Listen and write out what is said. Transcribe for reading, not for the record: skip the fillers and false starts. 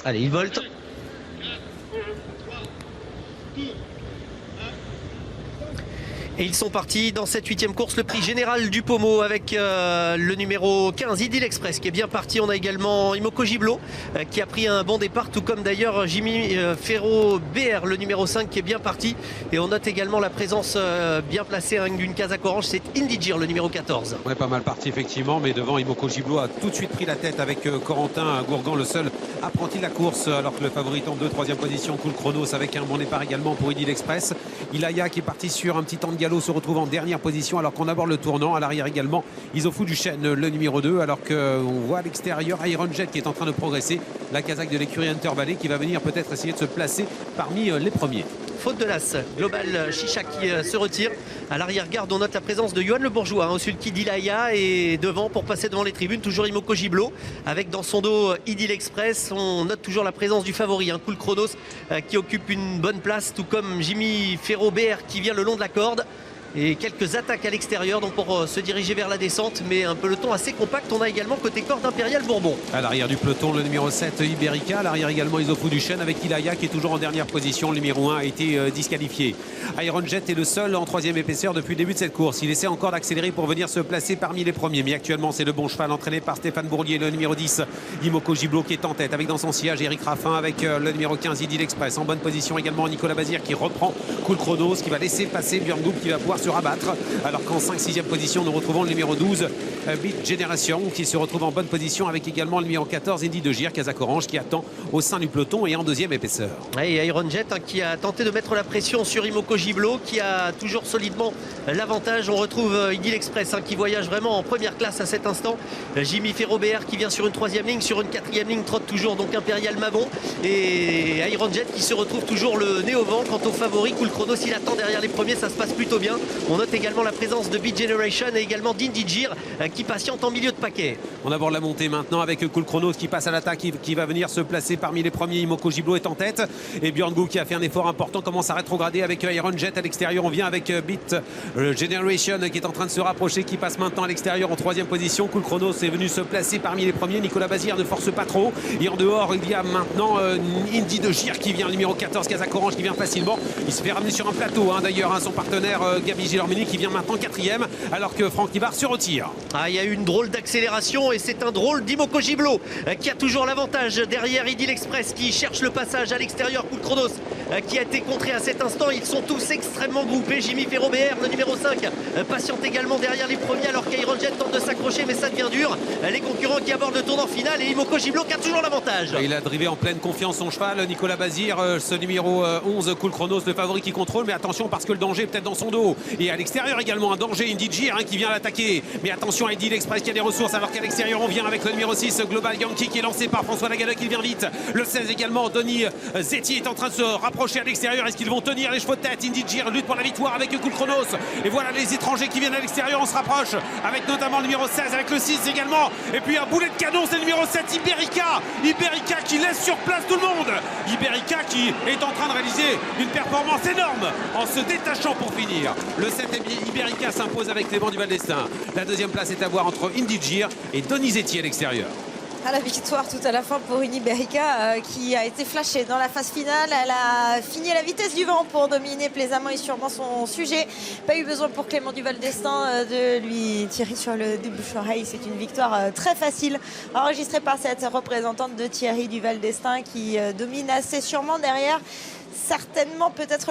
Allez, il volte. Et ils sont partis dans cette 8e course, le prix général du Pommeau avec le numéro 15, Idyll Express, qui est bien parti. On a également Imoko Giblo qui a pris un bon départ, tout comme d'ailleurs Jimmy Ferro BR, le numéro 5, qui est bien parti. Et on note également la présence bien placée d'une casaque orange, c'est Indigir, le numéro 14. Ouais, pas mal parti effectivement, mais devant Imoko Giblo a tout de suite pris la tête avec Corentin Gourgan, le seul apprenti de la course, alors que le favori tombe 2, 3e position, Cool Chronos avec un bon départ également pour Idyll Express. Ilaya qui est parti sur un petit temps de galop se retrouve en dernière position alors qu'on aborde le tournant. À l'arrière également Isofou Duchesne, le numéro 2, alors qu'on voit à l'extérieur Iron Jet qui est en train de progresser, la casaque de l'écurie Hunter Valley qui va venir peut-être essayer de se placer parmi les premiers. Faute de l'as, Global Chicha qui se retire. À l'arrière-garde, on note la présence de Johan Le Bourgeois, au sulky d'Ilaya, et devant pour passer devant les tribunes, toujours Imoko Giblo, avec dans son dos Idyll Express. On note toujours la présence du favori, Cool Chronos, qui occupe une bonne place, tout comme Jimmy Ferro BR qui vient le long de la corde. Et quelques attaques à l'extérieur donc pour se diriger vers la descente, mais un peloton assez compact. On a également côté corde Impérial Bourbon. À l'arrière du peloton, le numéro 7 Iberica. À l'arrière également Isofou Duchesne avec Ilaya qui est toujours en dernière position. Le numéro 1 a été disqualifié. Iron Jet est le seul en 3e épaisseur depuis le début de cette course. Il essaie encore d'accélérer pour venir se placer parmi les premiers. Mais actuellement, c'est le bon cheval entraîné par Stéphane Bourlier, le numéro 10 Imoko Giblo qui est en tête avec dans son sillage Eric Raffin avec le numéro 15 Idyll Express. En bonne position également Nicolas Bazir qui reprend Cool Chronos, qui va laisser passer Björn Goop qui va pouvoir se rabattre. Alors qu'en 5-6e position, nous retrouvons le numéro 12, Beat Generation, qui se retrouve en bonne position avec également le numéro 14, Indy de Gir, casaque orange, qui attend au sein du peloton et en 2e épaisseur. Et Iron Jet qui a tenté de mettre la pression sur Imoko Giblo, qui a toujours solidement l'avantage. On retrouve Idyll Express qui voyage vraiment en première classe à cet instant. Jimmy Ferro BR qui vient sur une 3e ligne, sur une 4e ligne trotte toujours donc Impérial Mavon. Et Iron Jet qui se retrouve toujours le nez au vent. Quant au favori, Cool Chronos, il attend derrière les premiers, ça se passe plutôt bien. On note également la présence de Beat Generation et également d'Indigir qui patiente en milieu de paquet. On aborde la montée maintenant avec Cool Chronos qui passe à l'attaque, qui va venir se placer parmi les premiers. Imoko Giblo est en tête et Björn Goop qui a fait un effort important commence à rétrograder avec Iron Jet à l'extérieur. On vient avec Beat Generation qui est en train de se rapprocher, qui passe maintenant à l'extérieur en 3e position. Cool Chronos est venu se placer parmi les premiers. Nicolas Bazir ne force pas trop et en dehors il y a maintenant Indy de Gir qui vient, le numéro 14 casaque orange qui vient facilement. Il se fait ramener sur un plateau d'ailleurs son partenaire Gabi Gilormini qui vient maintenant 4e alors que Franck Nivard se retire. Il y a eu une drôle d'accélération et c'est un drôle d'Imoko Giblo qui a toujours l'avantage derrière Idyll Express qui cherche le passage à l'extérieur. Cool Chronos qui a été contré à cet instant. Ils sont tous extrêmement groupés. Jimmy Ferro BR, le numéro 5, patiente également derrière les premiers alors qu'Iron Jet tente de s'accrocher mais ça devient dur. Les concurrents qui abordent le tournant final et Imoko Giblo qui a toujours l'avantage. Il a drivé en pleine confiance son cheval, Nicolas Bazir, ce numéro 11 Cool Chronos, le favori qui contrôle, mais attention parce que le danger est peut-être dans son dos. Et à l'extérieur également un danger, Indigir qui vient l'attaquer. Mais attention à Idyll Express qui a des ressources alors qu'à l'extérieur on vient avec le numéro 6 Global Yankee qui est lancé par François Lagalleux qui vient vite. Le 16 également, Denis Zeti est en train de se rapprocher à l'extérieur. Est-ce qu'ils vont tenir les chevaux de tête? Indigir lutte pour la victoire avec Cool Chronos. Et voilà les étrangers qui viennent à l'extérieur. On se rapproche avec notamment le numéro 16 avec le 6 également. Et puis un boulet de canon, c'est le numéro 7 Iberica. Iberica qui laisse sur place tout le monde. Iberica qui est en train de réaliser une performance énorme en se détachant pour finir. Le 7 Iberica s'impose avec Clément du Val-d'Estaing. La 2e place est à voir entre Indigir et Donizetti à l'extérieur. À la victoire tout à la fin pour une Iberica qui a été flashée dans la phase finale. Elle a fini à la vitesse du vent pour dominer plaisamment et sûrement son sujet. Pas eu besoin pour Clément du Val-d'Estaing de lui tirer sur le débouche-oreille. C'est une victoire très facile enregistrée par cette représentante de Thierry du Val-d'Estaing qui domine assez sûrement derrière. Certainement peut-être